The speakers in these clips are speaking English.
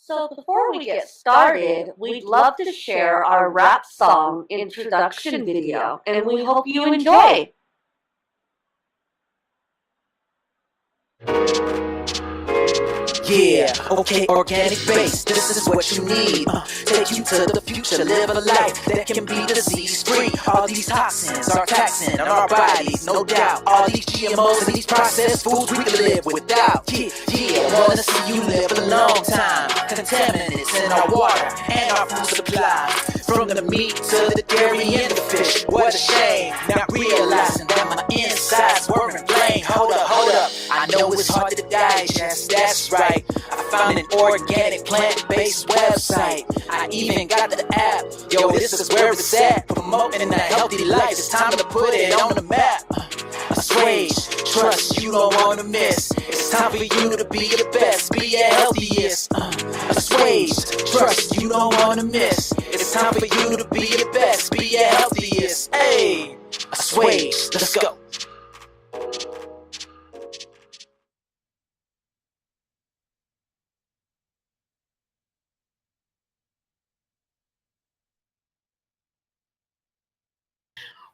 So before we get started, we'd love to share our rap song introduction video, and we hope you enjoy. Yeah, okay, organic base, this is what you need. Take you to the future, live a life that can be disease-free. All these toxins are taxing on our bodies, no doubt. All these GMOs and these processed foods we can live without. Yeah, wanna see you live a long time. Contaminants in our water and our food supply. From the meat to the dairy and the fish, what a shame. Not realizing that my insides were inflamed. Hold up, I know it's hard to digest, that's right. I found an organic plant-based website. I even got the app. Yo, this is where it's at. Promoting a healthy life. It's time to put it on the map. Assuaged, trust you don't want to miss. It's time for you to be the best, be your healthiest. Assuaged, trust you don't want to miss. It's time for you to be the best, be your healthiest. Hey, Assuaged, let's go.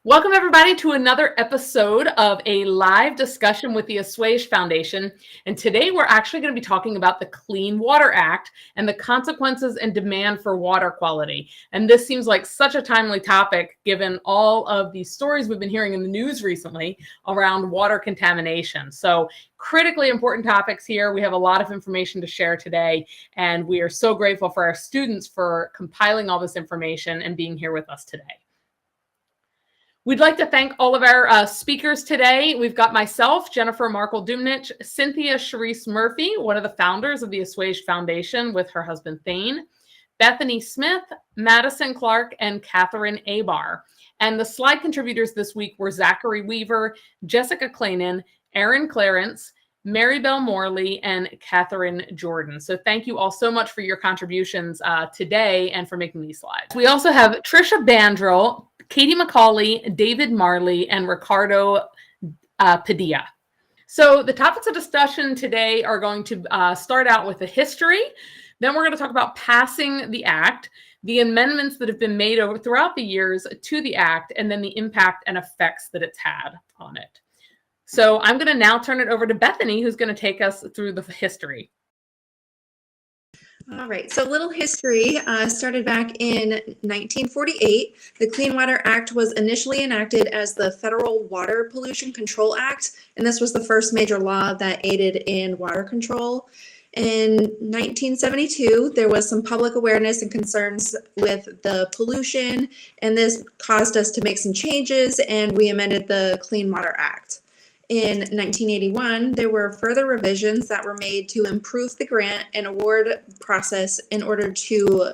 Welcome everybody to another episode of a live discussion with the Assuaged Foundation. And today we're actually going to be talking about the Clean Water Act and the consequences and demand for water quality. And this seems like such a timely topic given all of the stories we've been hearing in the news recently around water contamination. So critically important topics here. We have a lot of information to share today, and we are so grateful for our students for compiling all this information and being here with us today. We'd like to thank all of our speakers today. We've got myself, Jennifer Markle-Dumnich, Cynthia Cherise Murphy, one of the founders of the Assuaged Foundation with her husband Thane, Bethany Smith, Madison Clark, and Katherine Ayber. And the slide contributors this week were Zachary Weaver, Jessica Clanin, Aaron Clarence, Belle Morley, and Katherine Jordan. So thank you all so much for your contributions today and for making these slides. We also have Trisha Bandril, Katie MacCauley, David Marley, and Ricardo Padilla. So the topics of discussion today are going to start out with the history. Then we're going to talk about passing the act, the amendments that have been made throughout the years to the act, and then the impact and effects that it's had on it. So I'm going to now turn it over to Bethany, who's going to take us through the history. All right, so a little history started back in 1948. The Clean Water Act was initially enacted as the Federal Water Pollution Control Act, and this was the first major law that aided in water control. In 1972, there was some public awareness and concerns with the pollution, and this caused us to make some changes, and we amended the Clean Water Act. In 1981, there were further revisions that were made to improve the grant and award process in order to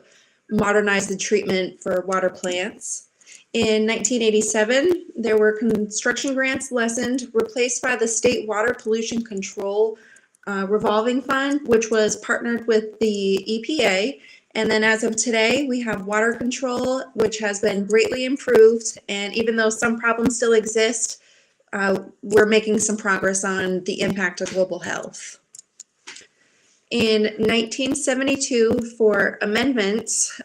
modernize the treatment for water plants. In 1987, there were construction grants lessened, replaced by the State Water Pollution Control Revolving Fund, which was partnered with the EPA. And then as of today, we have water control, which has been greatly improved. And even though some problems still exist, we're making some progress on the impact of global health. In 1972, for amendments,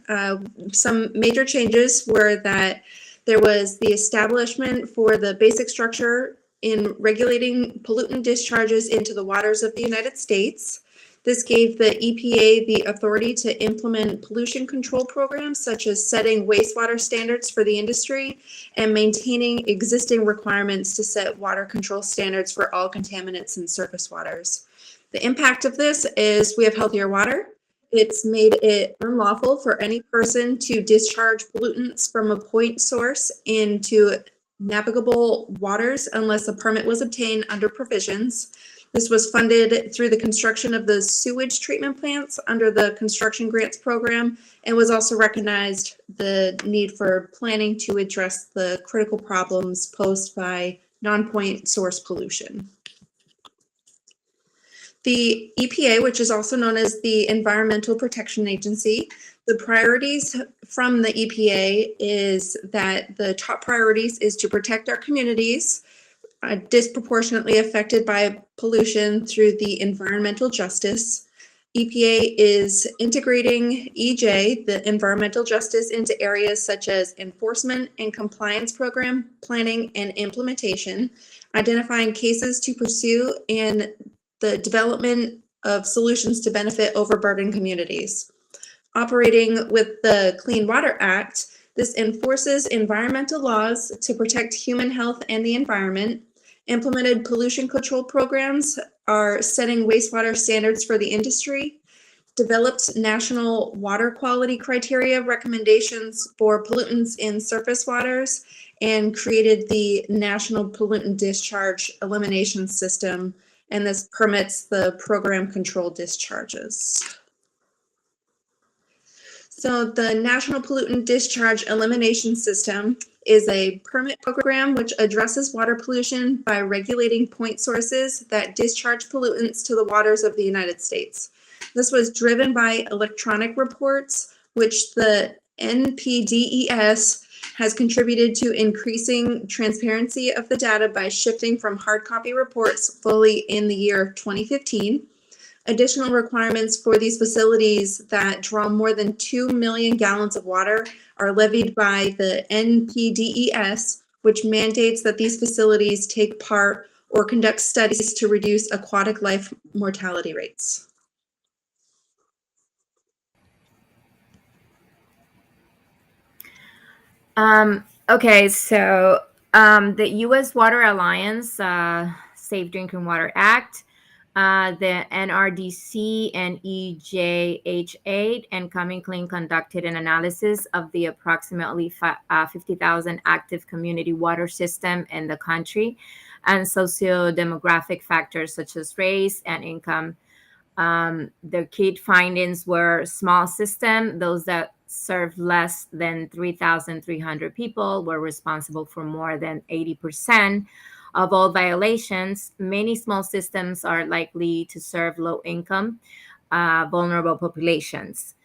some major changes were that There was the establishment for the basic structure in regulating pollutant discharges into the waters of the United States. This gave the EPA the authority to implement pollution control programs, such as setting wastewater standards for the industry and maintaining existing requirements to set water control standards for all contaminants in surface waters. The impact of this is we have healthier water. It's made it unlawful for any person to discharge pollutants from a point source into navigable waters unless a permit was obtained under provisions. This was funded through the construction of the sewage treatment plants under the construction grants program, and was also recognized the need for planning to address the critical problems posed by non-point source pollution. The EPA, which is also known as the Environmental Protection Agency, the priorities from the EPA is that the top priorities is to protect our communities disproportionately affected by pollution through the environmental justice. EPA is integrating EJ, the environmental justice, into areas such as enforcement and compliance program, planning and implementation, identifying cases to pursue, and the development of solutions to benefit overburdened communities. Operating with the Clean Water Act, this enforces environmental laws to protect human health and the environment. Implemented pollution control programs are setting wastewater standards for the industry, developed national water quality criteria recommendations for pollutants in surface waters, and created the National Pollutant Discharge Elimination System, and this permits the program control discharges. So the National Pollutant Discharge Elimination System is a permit program which addresses water pollution by regulating point sources that discharge pollutants to the waters of the United States. This was driven by electronic reports, which the NPDES has contributed to increasing transparency of the data by shifting from hard copy reports fully in the year of 2015. Additional requirements for these facilities that draw more than 2 million gallons of water are levied by the NPDES, which mandates that these facilities take part or conduct studies to reduce aquatic life mortality rates. Okay, so the U.S. Water Alliance Safe Drinking Water Act, the NRDC and EJH8 and Coming Clean conducted an analysis of the approximately 50,000 active community water system in the country and socio-demographic factors such as race and income. The key findings were small system, those that serve less than 3,300 people were responsible for more than 80% of all violations. Many small systems are likely to serve low-income, vulnerable populations.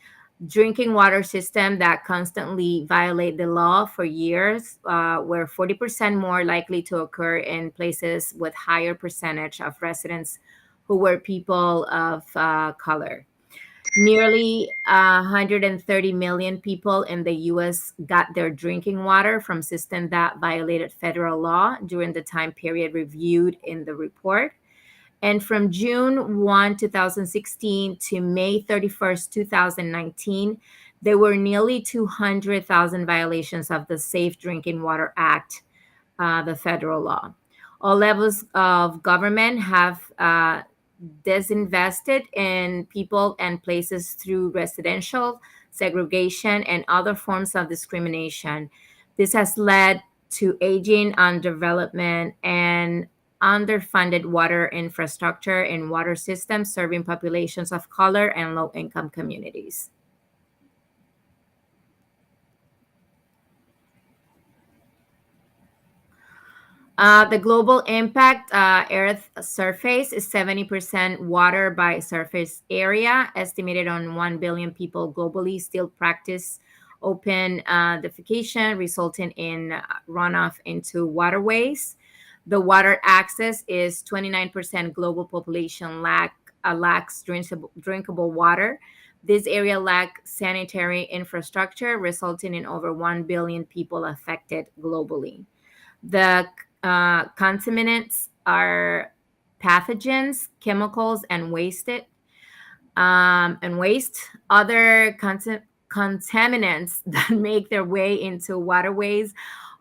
Drinking water systems that constantly violate the law for years were 40% more likely to occur in places with higher percentage of residents who were people of color. Nearly 130 million people in the U.S. got their drinking water from systems that violated federal law during the time period reviewed in the report. And from June 1, 2016 to May 31st, 2019, there were nearly 200,000 violations of the Safe Drinking Water Act, the federal law. All levels of government have disinvested in people and places through residential segregation and other forms of discrimination. This has led to aging, underdevelopment, and underfunded water infrastructure and water systems serving populations of color and low-income communities. The global impact, Earth surface is 70% water by surface area. Estimated on 1 billion people globally still practice open defecation, resulting in runoff into waterways. The water access is 29% global population lacks drinkable water. This area lacks sanitary infrastructure, resulting in over 1 billion people affected globally. The contaminants are pathogens, chemicals, and waste. Other contaminants that make their way into waterways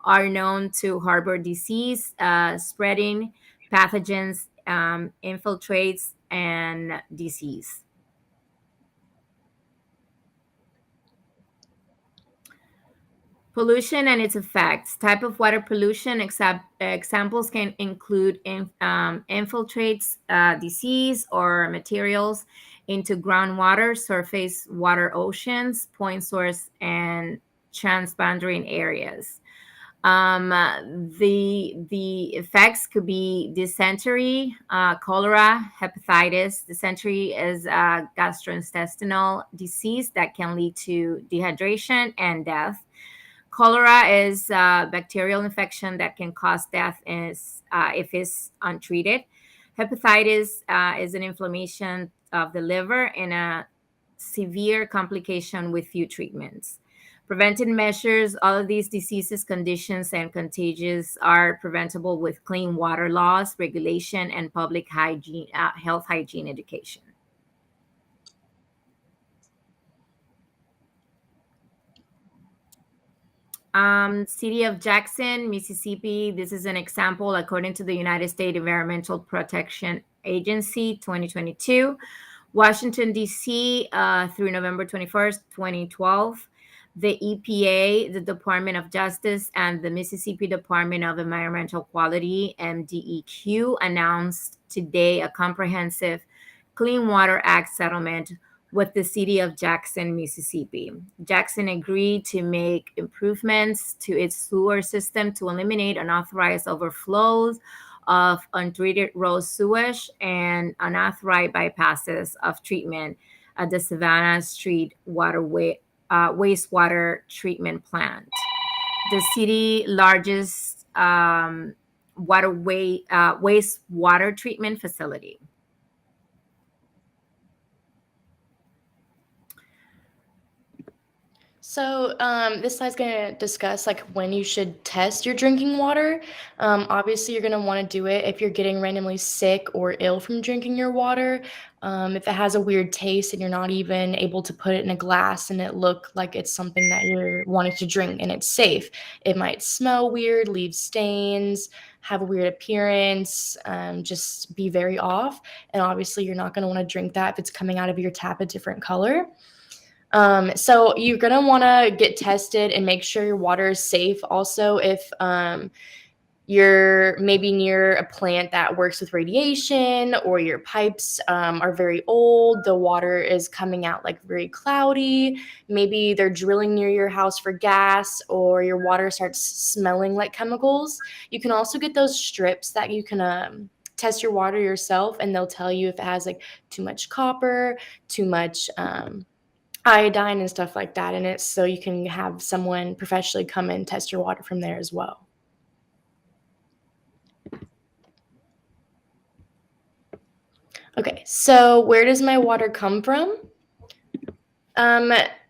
are known to harbor disease, spreading pathogens, infiltrates, and disease. Pollution and its effects. Type of water pollution examples can include infiltrates, disease, or materials into groundwater, surface water, oceans, point source, and transboundary areas. The effects could be dysentery, cholera, hepatitis. Dysentery is a gastrointestinal disease that can lead to dehydration and death. Cholera is a bacterial infection that can cause death if it's untreated. Hepatitis is an inflammation of the liver and a severe complication with few treatments. Preventive measures, all of these diseases, conditions, and contagions are preventable with clean water laws, regulation, and public hygiene, health hygiene education. City of Jackson, Mississippi. This is an example according to the United States Environmental Protection Agency 2022. Washington, D.C. Through November 21st, 2012. The EPA, the Department of Justice, and the Mississippi Department of Environmental Quality, MDEQ, announced today a comprehensive Clean Water Act settlement with the city of Jackson, Mississippi. Jackson agreed to make improvements to its sewer system to eliminate unauthorized overflows of untreated raw sewage and unauthorized bypasses of treatment at the Savannah Street wastewater treatment plant, the city's largest wastewater treatment facility. So this slide's going to discuss like when you should test your drinking water. Obviously, you're going to want to do it if you're getting randomly sick or ill from drinking your water. If it has a weird taste and you're not even able to put it in a glass and it look like it's something that you're wanting to drink and it's safe. It might smell weird, leave stains, have a weird appearance, just be very off. And obviously, you're not going to want to drink that if it's coming out of your tap a different color. So you're going to want to get tested and make sure your water is safe. Also, if you're maybe near a plant that works with radiation or your pipes are very old, the water is coming out like very cloudy, maybe they're drilling near your house for gas, or your water starts smelling like chemicals, you can also get those strips that you can test your water yourself, and they'll tell you if it has like too much copper, too much iodine and stuff like that in it, so you can have someone professionally come and test your water from there as well. Okay, so where does my water come from?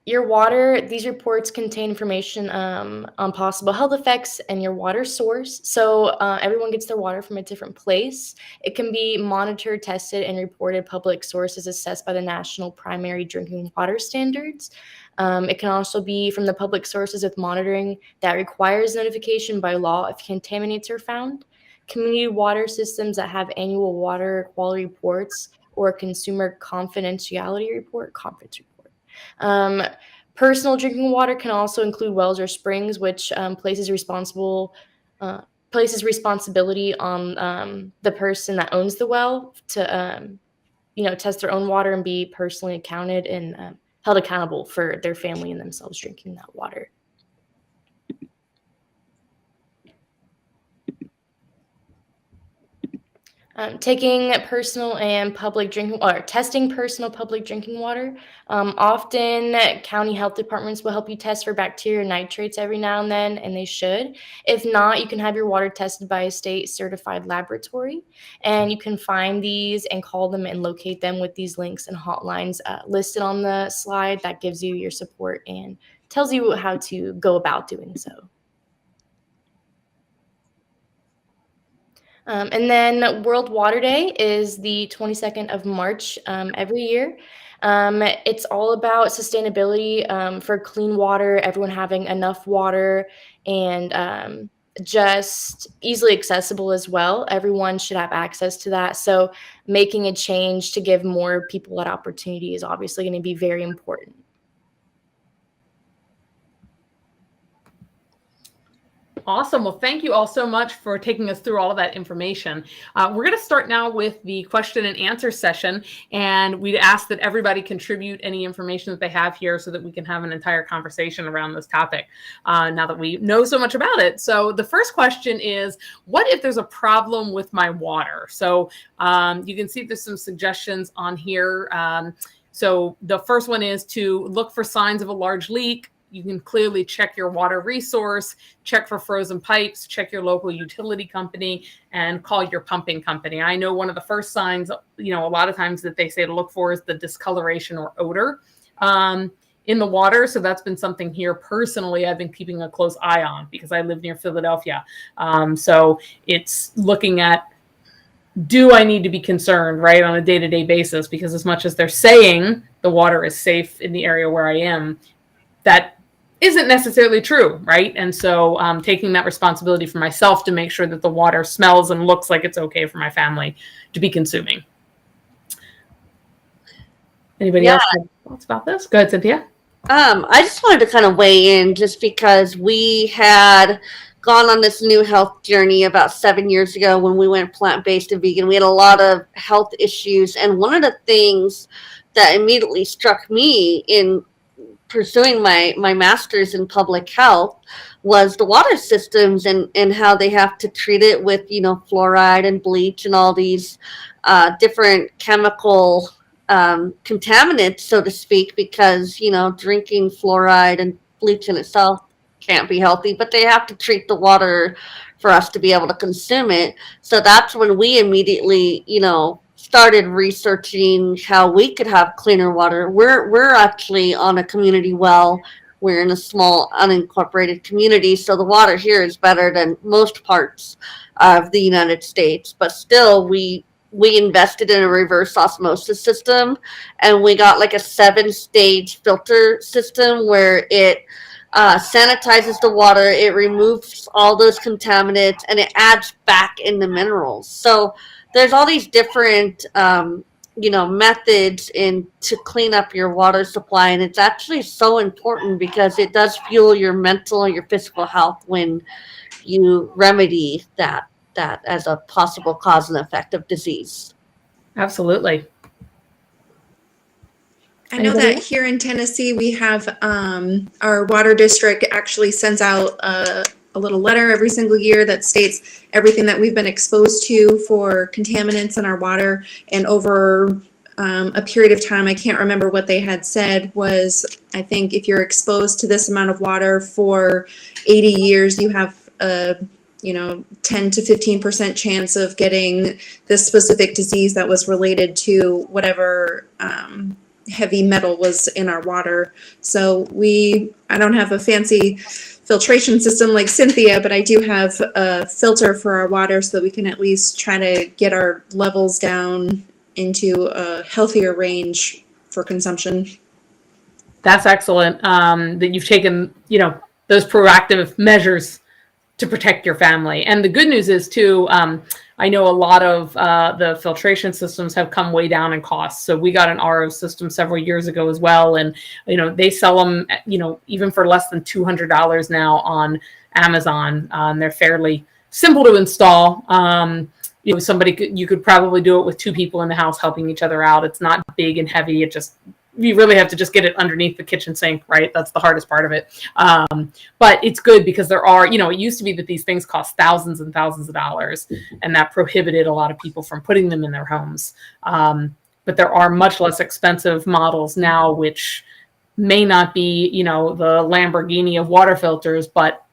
Your water, these reports contain information on possible health effects and your water source. So everyone gets their water from a different place. It can be monitored, tested, and reported public sources assessed by the National Primary Drinking Water Standards. It can also be from the public sources with monitoring that requires notification by law if contaminants are found. Community water systems that have annual water quality reports or consumer confidentiality report, personal drinking water can also include wells or springs, which places responsibility on the person that owns the well to test their own water and be personally accounted and held accountable for their family and themselves drinking that water. Taking personal and public drinking or testing personal public drinking water. Often county health departments will help you test for bacteria and nitrates every now and then, and they should. If not, you can have your water tested by a state certified laboratory, and you can find these and call them and locate them with these links and hotlines listed on the slide that gives you your support and tells you how to go about doing so. And then World Water Day is the 22nd of March every year. It's all about sustainability for clean water, everyone having enough water, and just easily accessible as well. Everyone should have access to that. So making a change to give more people that opportunity is obviously going to be very important. Awesome. Well, thank you all so much for taking us through all of that information. We're going to start now with the question and answer session, and we'd ask that everybody contribute any information that they have here so that we can have an entire conversation around this topic now that we know so much about it. So the first question is, what if there's a problem with my water? So you can see there's some suggestions on here. So the first one is to look for signs of a large leak. You can clearly check your water resource, check for frozen pipes, check your local utility company, and call your pumping company. I know one of the first signs, a lot of times that they say to look for is the discoloration or odor in the water. So that's been something here personally I've been keeping a close eye on because I live near Philadelphia. So it's looking at, do I need to be concerned, right, on a day-to-day basis? Because as much as they're saying the water is safe in the area where I am, that isn't necessarily true, right? And so taking that responsibility for myself to make sure that the water smells and looks like it's okay for my family to be consuming. Anybody else have thoughts about this? Go ahead, Cynthia. I just wanted to kind of weigh in just because we had gone on this new health journey about 7 years ago when we went plant-based and vegan. We had a lot of health issues. And one of the things that immediately struck me in pursuing my master's in public health was the water systems and how they have to treat it with, fluoride and bleach and all these different chemical contaminants, so to speak, because, drinking fluoride and bleach in itself can't be healthy, but they have to treat the water for us to be able to consume it. So that's when we immediately, started researching how we could have cleaner water. We're actually on a community well. We're in a small unincorporated community, so the water here is better than most parts of the United States. But still, we invested in a reverse osmosis system, and we got like a 7-stage filter system where it sanitizes the water, it removes all those contaminants, and it adds back in the minerals. So there's all these different, methods to clean up your water supply. And it's actually so important because it does fuel your mental, your physical health when you remedy that as a possible cause and effect of disease. Absolutely. I know that here in Tennessee, we have our water district actually sends out a little letter every single year that states everything that we've been exposed to for contaminants in our water. And over a period of time, I can't remember what they had said, was I think if you're exposed to this amount of water for 80 years, you have a 10 to 15% chance of getting this specific disease that was related to whatever heavy metal was in our water. So I don't have a fancy filtration system like Cynthia, but I do have a filter for our water so that we can at least try to get our levels down into a healthier range for consumption. That's excellent that you've taken, those proactive measures to protect your family. And the good news is too, I know a lot of the filtration systems have come way down in cost. So we got an RO system several years ago as well. And, they sell them, even for less than $200 now on Amazon. They're fairly simple to install. You could probably do it with 2 people in the house helping each other out. It's not big and heavy. It just you really have to just get it underneath the kitchen sink, right? That's the hardest part of it. But it's good because there are, it used to be that these things cost thousands and thousands of dollars, and that prohibited a lot of people from putting them in their homes. But there are much less expensive models now, which may not be, the Lamborghini of water filters, but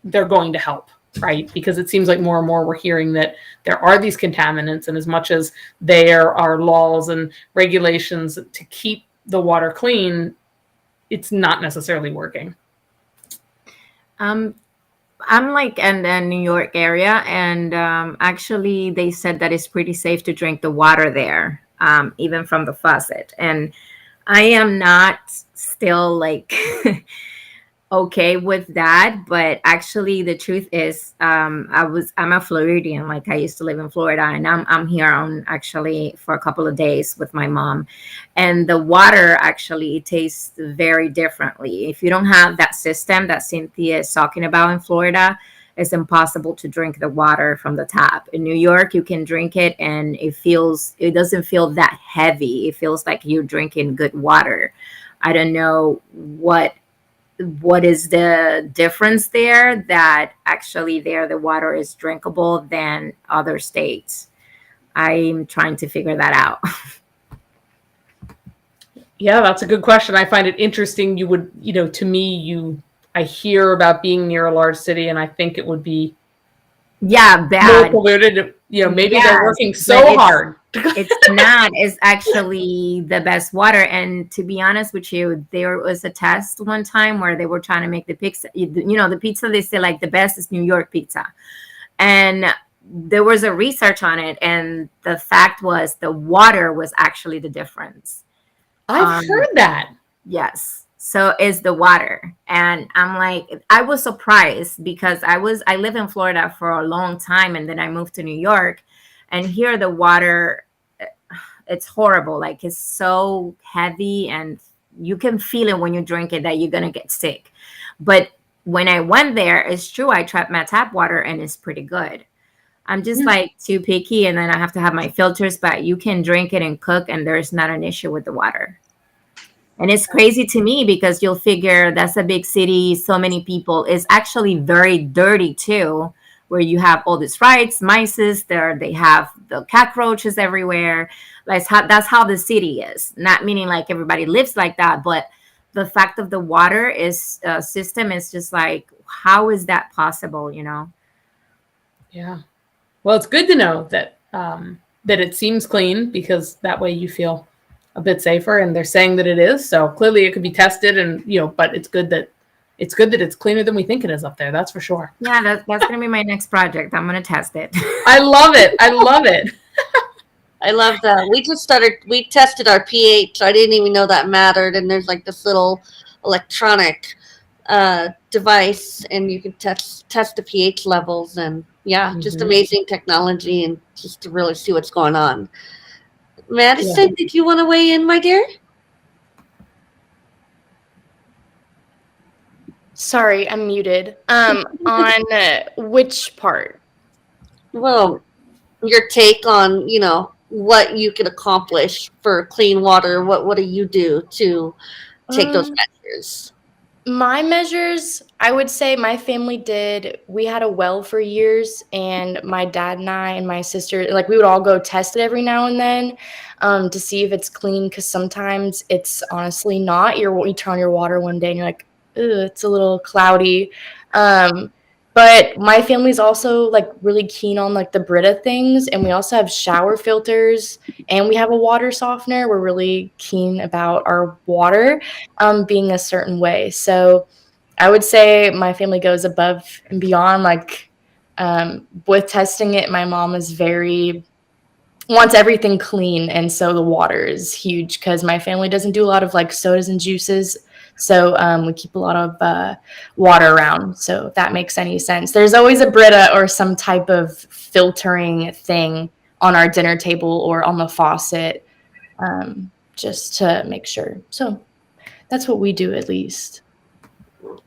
they're going to help, right? Because it seems like more and more we're hearing that there are these contaminants, and as much as there are laws and regulations to keep the water clean, it's not necessarily working. I'm like in the New York area, and actually they said that it's pretty safe to drink the water there, even from the faucet. And I am not still like okay with that, but actually the truth is I'm a Floridian. Like, I used to live in Florida, and I'm here on actually for a couple of days with my mom, and the water actually tastes very differently. If you don't have that system that Cynthia is talking about in Florida, it's impossible to drink the water from the tap. In New York, you can drink it and it doesn't feel that heavy. It feels like you're drinking good water. I don't know what is the difference there, that actually there the water is drinkable than other states. I'm trying to figure that out. Yeah, that's a good question. I find it interesting. You would, to me, I hear about being near a large city, and I think it would be bad. More polluted. Maybe they're working so hard. It's not. It's actually the best water. And to be honest with you, there was a test one time where they were trying to make the pizza. The pizza, they say like the best is New York pizza. And there was a research on it, and the fact was the water was actually the difference. I've heard that. Yes. So is the water. And I'm like, I was surprised because I live in Florida for a long time, and then I moved to New York, and here the water, it's horrible. Like, it's so heavy, and you can feel it when you drink it that you're going to get sick. But when I went there, it's true, I tried my tap water and it's pretty good. I'm just like too picky, and then I have to have my filters, but you can drink it and cook, and there's not an issue with the water. And it's crazy to me because you'll figure that's a big city, so many people. It's actually very dirty too, where you have all these mice there. They have the cockroaches everywhere. That's how the city is. Not meaning like everybody lives like that, but the fact of the water system is just like, how is that possible? Yeah. Well, it's good to know that it seems clean, because that way you feel a bit safer, and they're saying that it is. So clearly it could be tested, and but it's good that it's cleaner than we think it is up there. That's for sure. Yeah, that's going to be my next project. I'm going to test it. I love it. I love that. We tested our pH. I didn't even know that mattered. And there's like this little electronic device, and you can test the pH levels, and just amazing technology, and just to really see what's going on. Madison, did you want to weigh in, my dear? Sorry, I'm muted. On which part? Well, your take on, what you can accomplish for clean water. What do you do to take those measures? My measures, I would say my family we had a well for years, and my dad and I and my sister, like, we would all go test it every now and then to see if it's clean, because sometimes it's honestly not. You turn on your water one day and you're like, ooh, it's a little cloudy. But my family's also like really keen on like the Brita things, and we also have shower filters, and we have a water softener. We're really keen about our water being a certain way. So I would say my family goes above and beyond. Like with testing it, my mom is wants everything clean, and so the water is huge because my family doesn't do a lot of like sodas and juices. So we keep a lot of water around. So if that makes any sense. There's always a Brita or some type of filtering thing on our dinner table or on the faucet, just to make sure. So that's what we do, at least.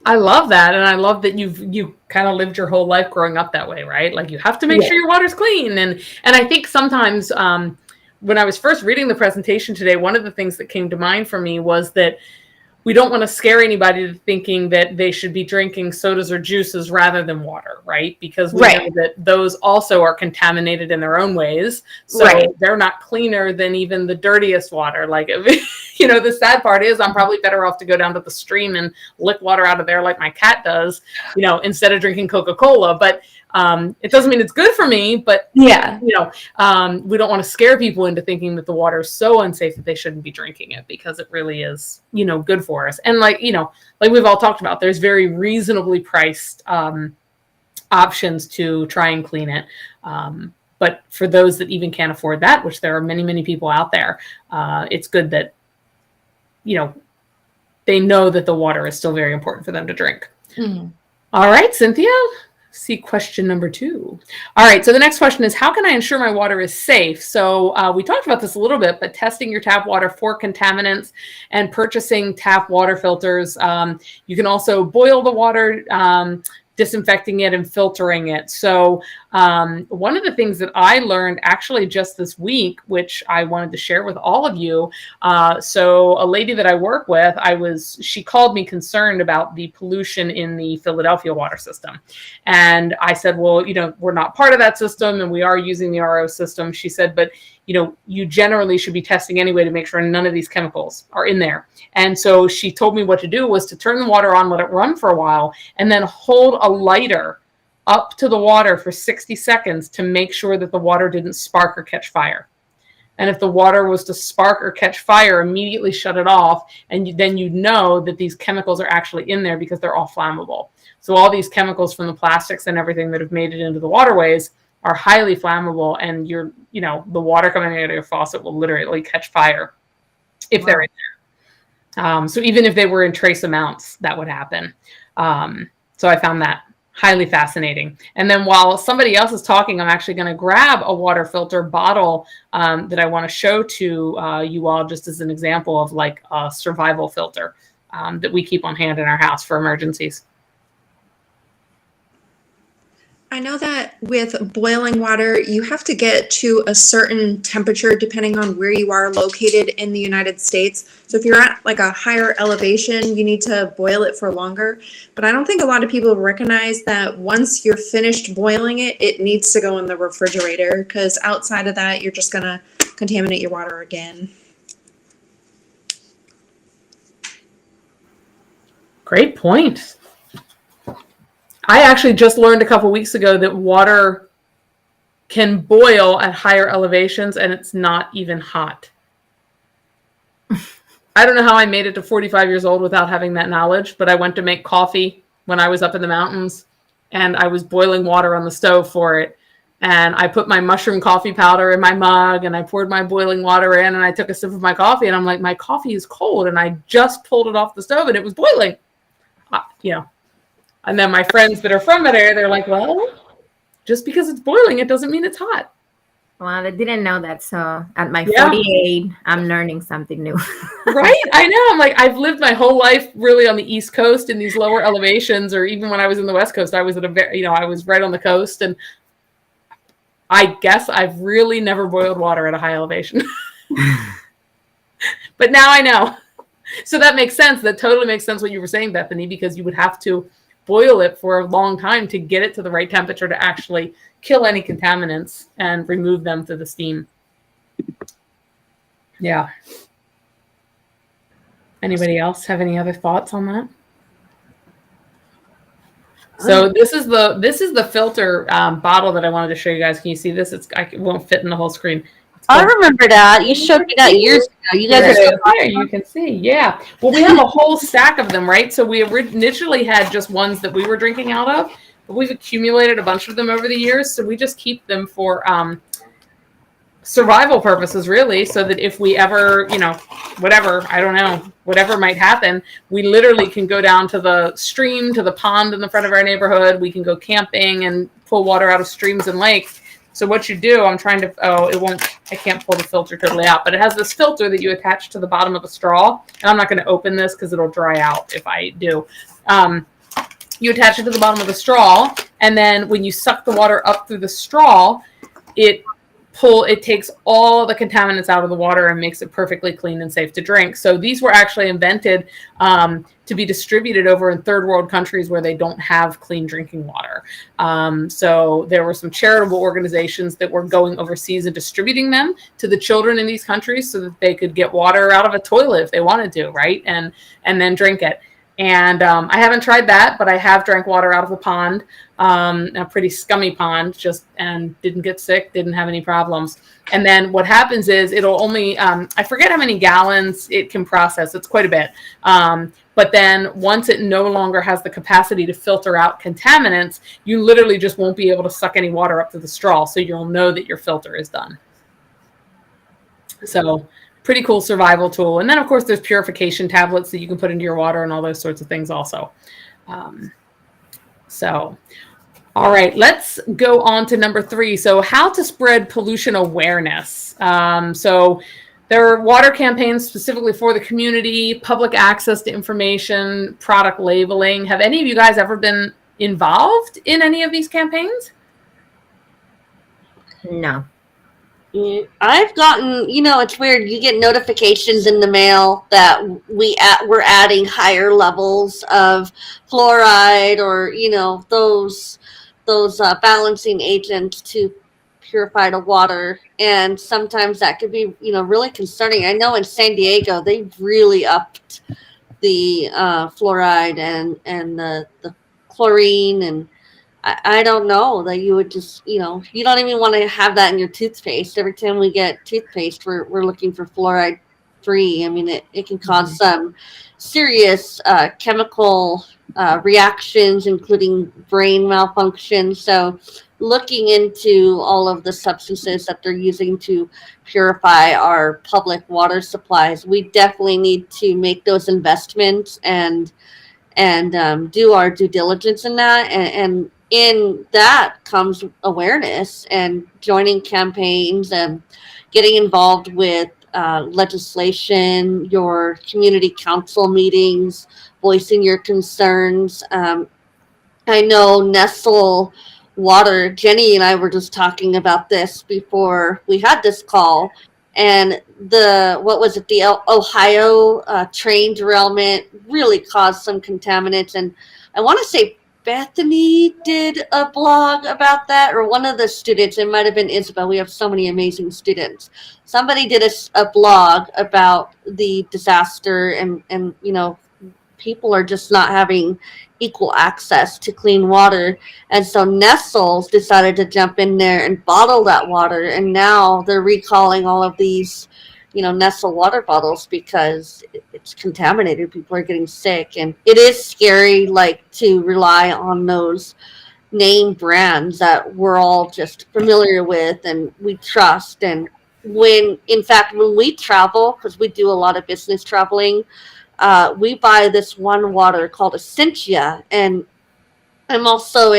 I love that. And I love that you kind of lived your whole life growing up that way, right? Like, you have to make sure your water's clean. And I think sometimes when I was first reading the presentation today, one of the things that came to mind for me was that we don't want to scare anybody to thinking that they should be drinking sodas or juices rather than water, right? Because we know that those also are contaminated in their own ways. So they're not cleaner than even the dirtiest water. Like, you know, the sad part is I'm probably better off to go down to the stream and lick water out of there like my cat does, you know, instead of drinking Coca-Cola. But it doesn't mean it's good for me, but we don't want to scare people into thinking that the water is so unsafe that they shouldn't be drinking it, because it really is, you know, good for us. And like, you know, like we've all talked about, there's very reasonably priced options to try and clean it. But for those that even can't afford that, which there are many, many people out there, it's good that, you know, they know that the water is still very important for them to drink. All right, Cynthia. See question number 2. All right, so the next question is, how can I ensure my water is safe? So we talked about this a little bit, but testing your tap water for contaminants and purchasing tap water filters. You can also boil the water, disinfecting it and filtering it. So one of the things that I learned actually just this week, which I wanted to share with all of you. So a lady that I work with, she called me concerned about the pollution in the Philadelphia water system. And I said, well, you know, we're not part of that system and we are using the RO system. She said, but you know, you generally should be testing anyway to make sure none of these chemicals are in there. And so she told me what to do was to turn the water on, let it run for a while, and then hold a lighter up to the water for 60 seconds to make sure that the water didn't spark or catch fire. And if the water was to spark or catch fire, immediately shut it off. And then you'd know that these chemicals are actually in there because they're all flammable. So all these chemicals from the plastics and everything that have made it into the waterways are highly flammable, and the water coming out of your faucet will literally catch fire if they're in there. So even if they were in trace amounts, that would happen. So I found that highly fascinating. And then while somebody else is talking, I'm actually going to grab a water filter bottle that I want to show to you all, just as an example of like a survival filter that we keep on hand in our house for emergencies. I know that with boiling water, you have to get to a certain temperature depending on where you are located in the United States. So if you're at like a higher elevation, you need to boil it for longer. But I don't think a lot of people recognize that once you're finished boiling it, it needs to go in the refrigerator, because outside of that, you're just going to contaminate your water again. Great point. I actually just learned a couple weeks ago that water can boil at higher elevations and it's not even hot. I don't know how I made it to 45 years old without having that knowledge, but I went to make coffee when I was up in the mountains and I was boiling water on the stove for it. And I put my mushroom coffee powder in my mug and I poured my boiling water in and I took a sip of my coffee and I'm like, my coffee is cold. And I just pulled it off the stove and it was boiling. And then my friends that are from that area, they're like, well, just because it's boiling, it doesn't mean it's hot. Well, I didn't know that. So at my 48, I'm learning something new. Right? I know. I'm like, I've lived my whole life really on the East Coast in these lower elevations, or even when I was in the West Coast, I was at I was right on the coast. And I guess I've really never boiled water at a high elevation. But now I know. So that makes sense. That totally makes sense what you were saying, Bethany, because you would have to boil it for a long time to get it to the right temperature to actually kill any contaminants and remove them through the steam. Yeah. Anybody else have any other thoughts on that? So this is the filter bottle that I wanted to show you guys. Can you see this? It won't fit in the whole screen. I remember that. You showed me that years ago. You guys are so there. You can see. Yeah. Well, we have a whole stack of them, right? So we initially had just ones that we were drinking out of, but we've accumulated a bunch of them over the years. So we just keep them for survival purposes, really, so that if we ever, whatever might happen, we literally can go down to the stream, to the pond in the front of our neighborhood. We can go camping and pull water out of streams and lakes. So what you do, I can't pull the filter totally out, but it has this filter that you attach to the bottom of a straw. And I'm not going to open this because it'll dry out if I do. You attach it to the bottom of the straw, and then when you suck the water up through the straw, it takes all the contaminants out of the water and makes it perfectly clean and safe to drink. So these were actually invented to be distributed over in third world countries where they don't have clean drinking water. So there were some charitable organizations that were going overseas and distributing them to the children in these countries so that they could get water out of a toilet if they wanted to, right? And then drink it. And I haven't tried that, but I have drank water out of a pond, a pretty scummy pond, and didn't get sick, didn't have any problems. And then what happens is it'll only, I forget how many gallons it can process. It's quite a bit. But then once it no longer has the capacity to filter out contaminants, you literally just won't be able to suck any water up to the straw. So you'll know that your filter is done. So pretty cool survival tool. And then, of course, there's purification tablets that you can put into your water and all those sorts of things also. All right, let's go on to number 3. So how to spread pollution awareness. So there are water campaigns specifically for the community, public access to information, product labeling. Have any of you guys ever been involved in any of these campaigns? No. I've gotten, it's weird. You get notifications in the mail that we're adding higher levels of fluoride or, those balancing agents to purify the water. And sometimes that could be, really concerning. I know in San Diego, they've really upped the fluoride and the chlorine, and I don't know that you would just, you don't even want to have that in your toothpaste. Every time we get toothpaste, we're looking for fluoride free. I mean, it can cause some serious chemical reactions, including brain malfunction. So looking into all of the substances that they're using to purify our public water supplies, we definitely need to make those investments and do our due diligence in that. And in that comes awareness and joining campaigns and getting involved with legislation, your community council meetings, voicing your concerns. I know Nestle Water, Jenny and I were just talking about this before we had this call, and the Ohio train derailment really caused some contaminants. And I want to say Bethany did a blog about that, or one of the students. It might have been Isabel. We have so many amazing students. Somebody did a blog about the disaster, and people are just not having equal access to clean water. And so Nestle's decided to jump in there and bottle that water, and now they're recalling all of these Nestle water bottles because it's contaminated. People are getting sick, and it is scary, to rely on those name brands that we're all just familiar with and we trust. And when we travel, because we do a lot of business traveling, we buy this one water called Cynthia, and I'm also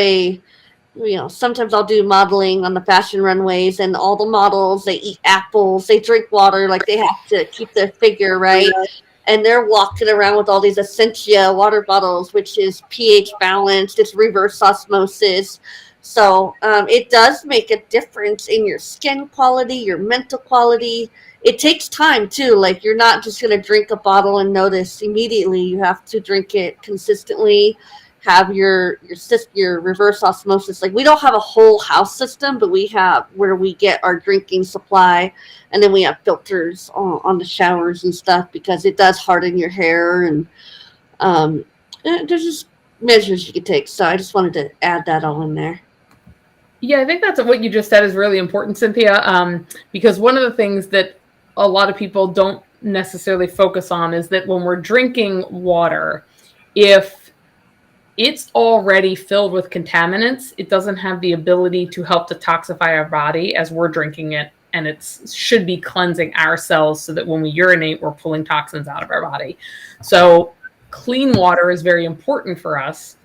sometimes I'll do modeling on the fashion runways, and all the models, they eat apples, they drink water, they have to keep their figure, right? Yeah. And they're walking around with all these Cynthia water bottles, which is pH balanced, it's reverse osmosis. So it does make a difference in your skin quality, your mental quality. It takes time too. You're not just going to drink a bottle and notice immediately. You have to drink it consistently. Have your reverse osmosis. We don't have a whole house system, but we have where we get our drinking supply, and then we have filters on the showers and stuff because it does harden your hair, and there's just measures you can take. So I just wanted to add that all in there. Yeah, I think that's what you just said is really important, Cynthia, because one of the things that a lot of people don't necessarily focus on is that when we're drinking water, if it's already filled with contaminants, it doesn't have the ability to help detoxify our body as we're drinking it, and it should be cleansing our cells so that when we urinate, we're pulling toxins out of our body. So clean water is very important for us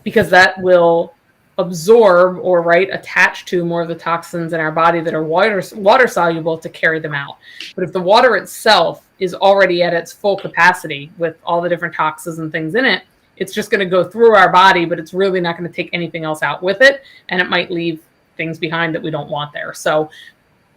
because that will absorb or attach to more of the toxins in our body that are water soluble to carry them out. But if the water itself is already at its full capacity with all the different toxins and things in it, it's just going to go through our body, but it's really not going to take anything else out with it. And it might leave things behind that we don't want there. So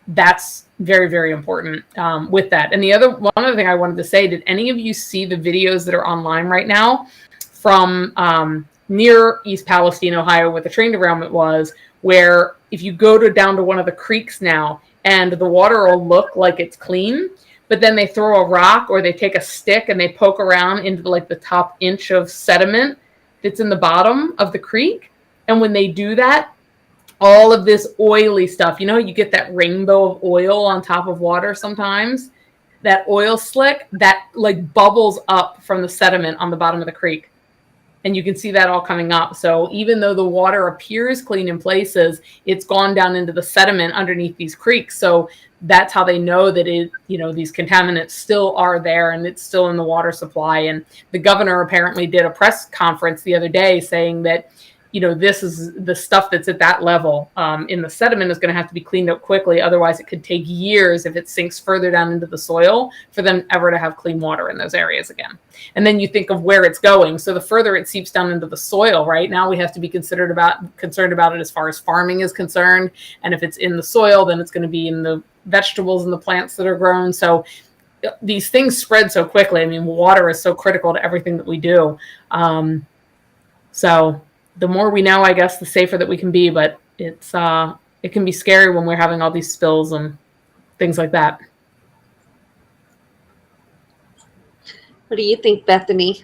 that's very, very important with that. And one other thing I wanted to say, did any of you see the videos that are online right now from near East Palestine, Ohio, where the train derailment was, where if you go down to one of the creeks now, and the water will look like it's clean, but then they throw a rock or they take a stick and they poke around into like the top inch of sediment that's in the bottom of the creek. And when they do that, all of this oily stuff, you get that rainbow of oil on top of water sometimes, that oil slick that like bubbles up from the sediment on the bottom of the creek. And you can see that all coming up. So even though the water appears clean in places, it's gone down into the sediment underneath these creeks. So that's how they know that these contaminants still are there and it's still in the water supply. And the governor apparently did a press conference the other day saying that, this is the stuff that's at that level in the sediment is going to have to be cleaned up quickly. Otherwise, it could take years if it sinks further down into the soil for them ever to have clean water in those areas again. And then you think of where it's going. So the further it seeps down into the soil, right now we have to be concerned about it as far as farming is concerned. And if it's in the soil, then it's going to be in the vegetables and the plants that are grown. So these things spread so quickly. I mean, water is so critical to everything that we do. So the more we know, I guess, the safer that we can be. But it can be scary when we're having all these spills and things like that. What do you think, Bethany?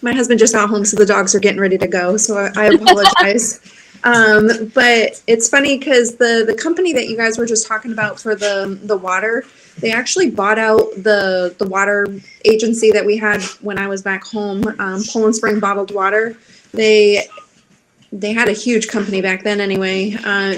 My husband just got home, so the dogs are getting ready to go. So I apologize. But it's funny because the company that you guys were just talking about for the water, they actually bought out the water agency that we had when I was back home, Poland Spring Bottled Water. They had a huge company back then anyway.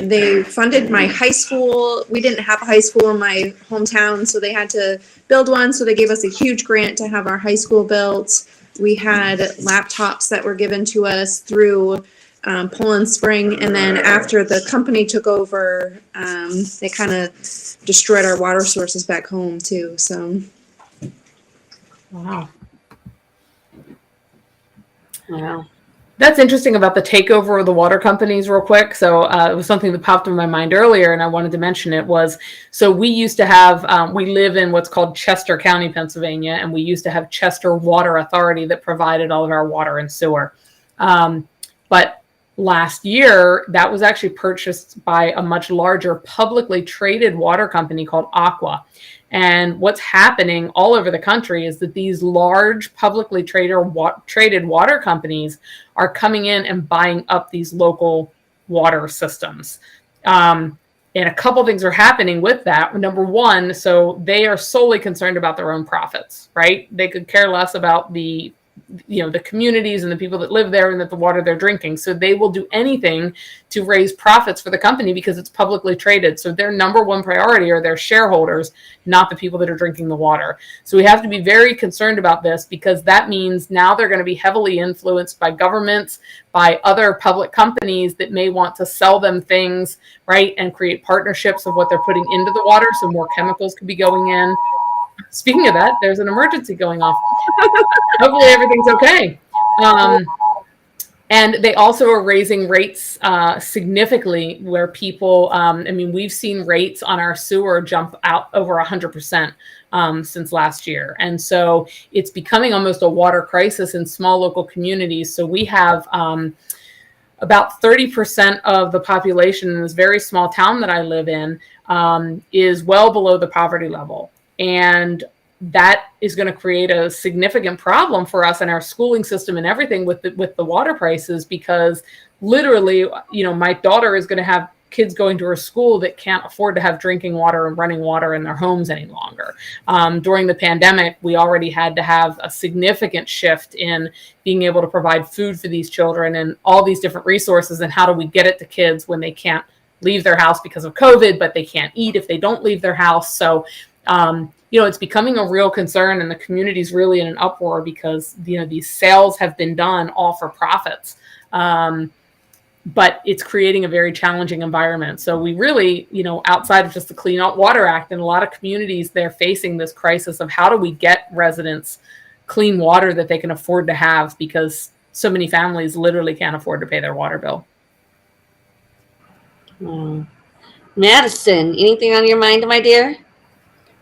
They funded my high school. We didn't have a high school in my hometown, so they had to build one. So they gave us a huge grant to have our high school built. We had laptops that were given to us through Poland Spring, and then after the company took over, they kind of destroyed our water sources back home too. So, wow. That's interesting about the takeover of the water companies real quick. So it was something that popped in my mind earlier, and I wanted to mention it was, so we used to have, we live in what's called Chester County, Pennsylvania, and we used to have Chester Water Authority that provided all of our water and sewer. But last year, that was actually purchased by a much larger publicly traded water company called Aqua. And what's happening all over the country is that these large publicly traded water companies are coming in and buying up these local water systems. And a couple things are happening with that. Number one, so they are solely concerned about their own profits, right? They could care less about the communities and the people that live there and that the water they're drinking. So they will do anything to raise profits for the company because it's publicly traded. So their number one priority are their shareholders, not the people that are drinking the water. So we have to be very concerned about this because that means now they're going to be heavily influenced by governments, by other public companies that may want to sell them things, right? And create partnerships of what they're putting into the water. So more chemicals could be going in. Speaking of that, there's an emergency going off. Hopefully everything's okay. And they also are raising rates significantly where people, we've seen rates on our sewer jump out over 100% since last year. And so it's becoming almost a water crisis in small local communities. So we have about 30% of the population in this very small town that I live in is well below the poverty level. And that is going to create a significant problem for us and our schooling system and everything with the water prices, because literally, my daughter is going to have kids going to her school that can't afford to have drinking water and running water in their homes any longer. During the pandemic, we already had to have a significant shift in being able to provide food for these children and all these different resources. And how do we get it to kids when they can't leave their house because of COVID, but they can't eat if they don't leave their house. So it's becoming a real concern, and the community's really in an uproar because, these sales have been done all for profits. But it's creating a very challenging environment. So we really, outside of just the Clean Water Act, in a lot of communities, they're facing this crisis of how do we get residents clean water that they can afford to have, because so many families literally can't afford to pay their water bill. Madison, anything on your mind, my dear?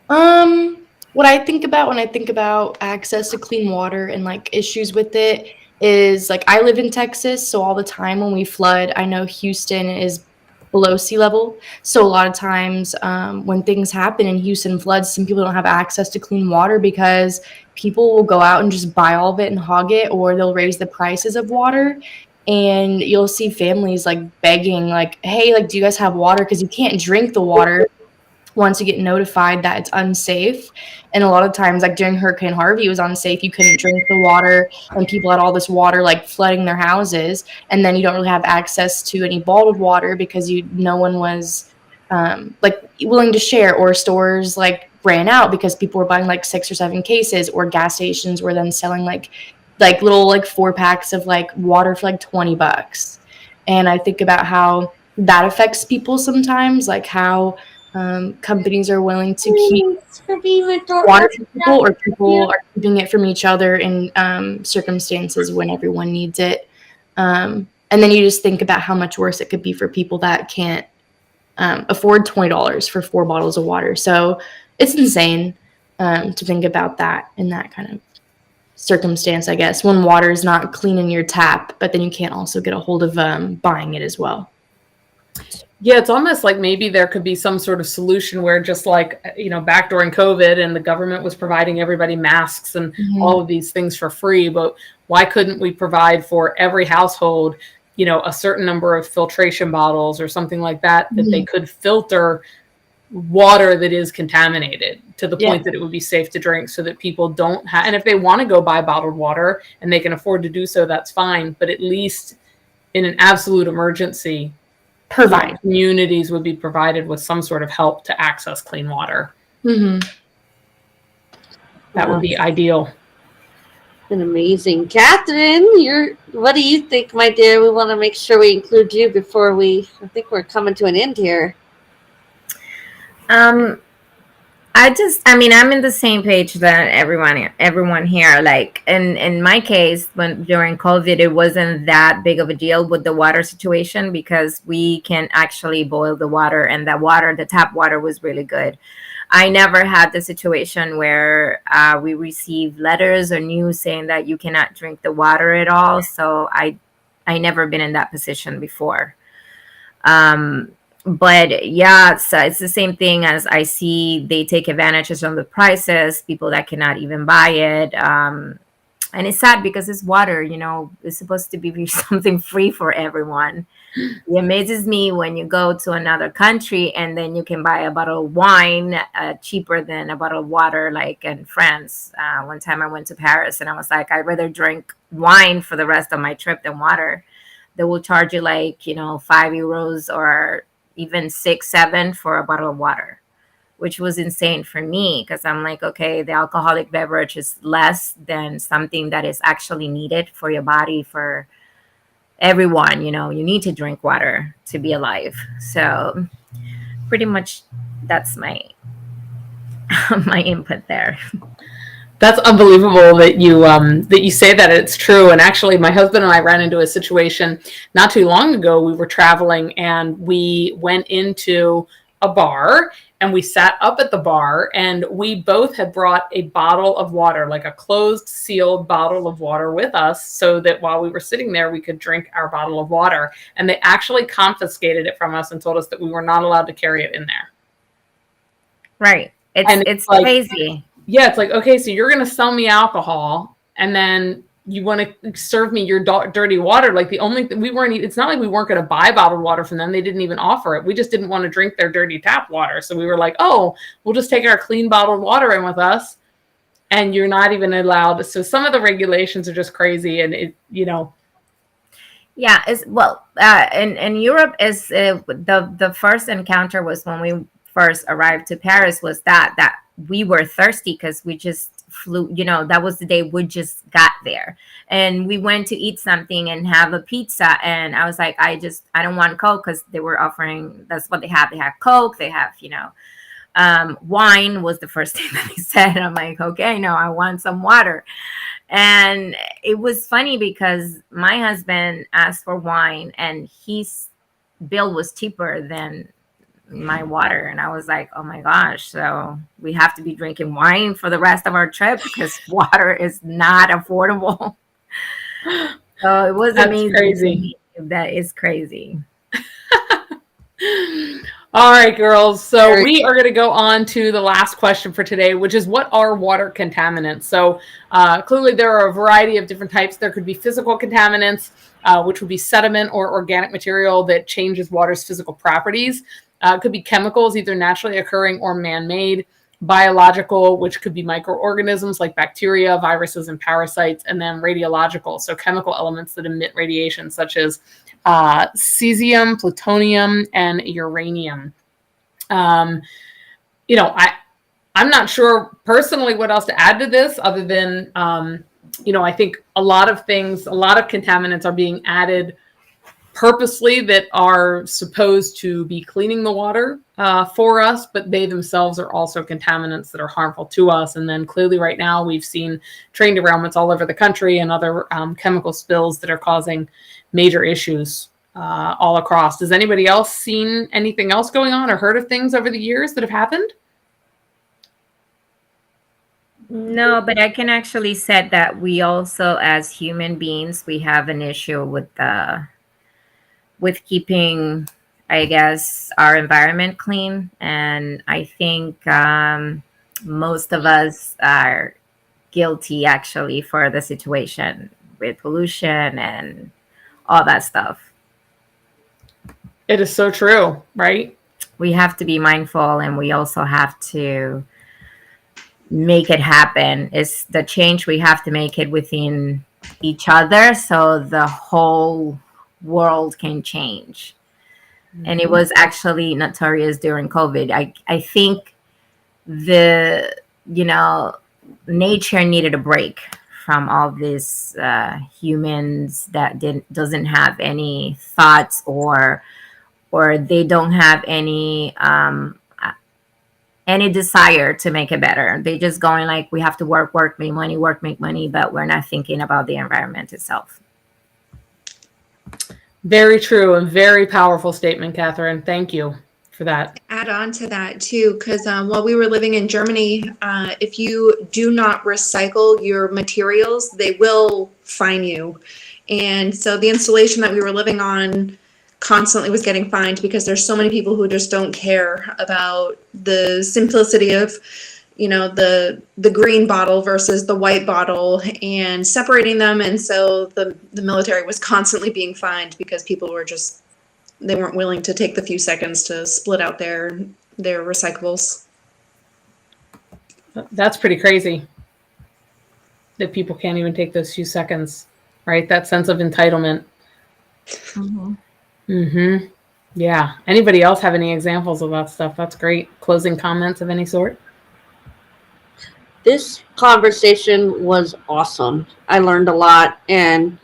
What I think about when I think about access to clean water and like issues with it is like I live in Texas, so all the time when we flood, I know Houston is below sea level. So a lot of times when things happen in Houston floods, some people don't have access to clean water because people will go out and just buy all of it and hog it, or they'll raise the prices of water. And you'll see families like begging, like, hey, like, do you guys have water? Because you can't drink the water once you get notified that it's unsafe. And a lot of times, like during Hurricane Harvey, it was unsafe. You couldn't drink the water, and people had all this water like flooding their houses. And then you don't really have access to any bottled water because no one was like willing to share, or stores like ran out because people were buying like 6 or 7 cases, or gas stations were then selling like little like 4-packs of like water for like $20. And I think about how that affects people sometimes, like how companies are willing to keep water from people, or people are keeping it from each other in circumstances when everyone needs it. And then you just think about how much worse it could be for people that can't afford $20 for 4 bottles of water. So it's insane to think about that in that kind of circumstance, I guess, when water is not clean in your tap, but then you can't also get a hold of buying it as well. Yeah, it's almost like maybe there could be some sort of solution where, just like, back during COVID and the government was providing everybody masks and all of these things for free, but why couldn't we provide for every household, a certain number of filtration bottles or something like that, that they could filter water that is contaminated to the point that it would be safe to drink, so that people don't have, and if they want to go buy bottled water and they can afford to do so, that's fine. But at least in an absolute emergency, communities would be provided with some sort of help to access clean water. That would be ideal. Been amazing. Katherine, what do you think, my dear? We want to make sure we include you before I think we're coming to an end here. I'm in the same page that everyone here. Like in my case, during COVID, it wasn't that big of a deal with the water situation because we can actually boil the water, and the tap water was really good. I never had the situation where we received letters or news saying that you cannot drink the water at all. So I never been in that position before. But yeah, so it's the same thing as I see. They take advantages on the prices, people that cannot even buy it. And it's sad because it's water, it's supposed to be something free for everyone. It amazes me when you go to another country and then you can buy a bottle of wine cheaper than a bottle of water, like in France. One time I went to Paris and I was like, I'd rather drink wine for the rest of my trip than water. They will charge you like, €5 or even 6, 7 for a bottle of water, which was insane for me because I'm like, okay, the alcoholic beverage is less than something that is actually needed for your body, for everyone. You need to drink water to be alive. So pretty much that's my my input there. That's unbelievable that you say that. It's true. And actually, my husband and I ran into a situation not too long ago. We were traveling and we went into a bar and we sat up at the bar, and we both had brought a bottle of water, like a closed, sealed bottle of water with us, so that while we were sitting there, we could drink our bottle of water. And they actually confiscated it from us and told us that we were not allowed to carry it in there. Right. It's like, crazy. Yeah, it's like, okay, so you're going to sell me alcohol and then you want to serve me your dirty water. Like it's not like we weren't going to buy bottled water from them. They didn't even offer it. We just didn't want to drink their dirty tap water. So we were like, oh, we'll just take our clean bottled water in with us. And you're not even allowed. So some of the regulations are just crazy. And Yeah, in Europe is the first encounter was when we first arrived to Paris, was that we were thirsty because we just flew, that was the day we just got there. And we went to eat something and have a pizza. And I was like, I don't want Coke, because they were offering, that's what they have. They have Coke, they have, wine was the first thing that they said. I'm like, okay, no, I want some water. And it was funny because my husband asked for wine and his bill was cheaper than my water. And I was like, oh my gosh, so we have to be drinking wine for the rest of our trip because water is not affordable. So it was That's amazing. crazy. That is crazy. All right, girls. So we are going to go on to the last question for today, which is what are water contaminants? So clearly there are a variety of different types. There could be physical contaminants, which would be sediment or organic material that changes water's physical properties. It could be chemicals, either naturally occurring or man-made. Biological, which could be microorganisms like bacteria, viruses, and parasites. And then radiological, so chemical elements that emit radiation, such as cesium, plutonium, and uranium. I'm not sure personally what else to add to this other than, I think a lot of contaminants are being added purposely that are supposed to be cleaning the water for us, but they themselves are also contaminants that are harmful to us. And then clearly right now we've seen train derailments all over the country and other chemical spills that are causing major issues all across. Has anybody else seen anything else going on or heard of things over the years that have happened? No, but I can actually say that we also, as human beings, we have an issue with keeping, I guess, our environment clean. And I think most of us are guilty actually for the situation with pollution and all that stuff. It is so true, right? We have to be mindful, and we also have to make it happen. It's the change we have to make it within each other so the whole world can change. Mm-hmm. And it was actually notorious during COVID. I think nature needed a break from all these humans that doesn't have any thoughts or they don't have any desire to make it better. They just going like, we have to work, make money, but we're not thinking about the environment itself. Very true and very powerful statement, Katherine. Thank you for that. Add on to that too, because while we were living in Germany, if you do not recycle your materials, they will fine you. And so the installation that we were living on constantly was getting fined because there's so many people who just don't care about the simplicity of, the green bottle versus the white bottle and separating them. And so the military was constantly being fined because people were they weren't willing to take the few seconds to split out their recyclables. That's pretty crazy that people can't even take those few seconds, right? That sense of entitlement. Mm-hmm. Mm-hmm. Yeah. Anybody else have any examples of that stuff? That's great. Closing comments of any sort? This conversation was awesome. I learned a lot, and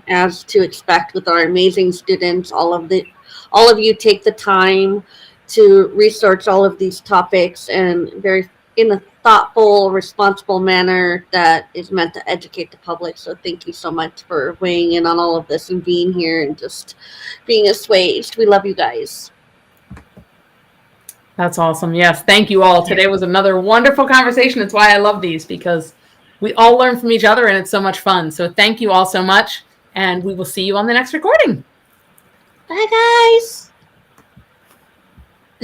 as to expect with our amazing students, all of you take the time to research all of these topics and in a thoughtful, responsible manner that is meant to educate the public. So thank you so much for weighing in on all of this and being here and just being assuaged. We love you guys. That's awesome. Yes. Thank you all. Today was another wonderful conversation. It's why I love these, because we all learn from each other and it's so much fun. So thank you all so much. And we will see you on the next recording. Bye, guys.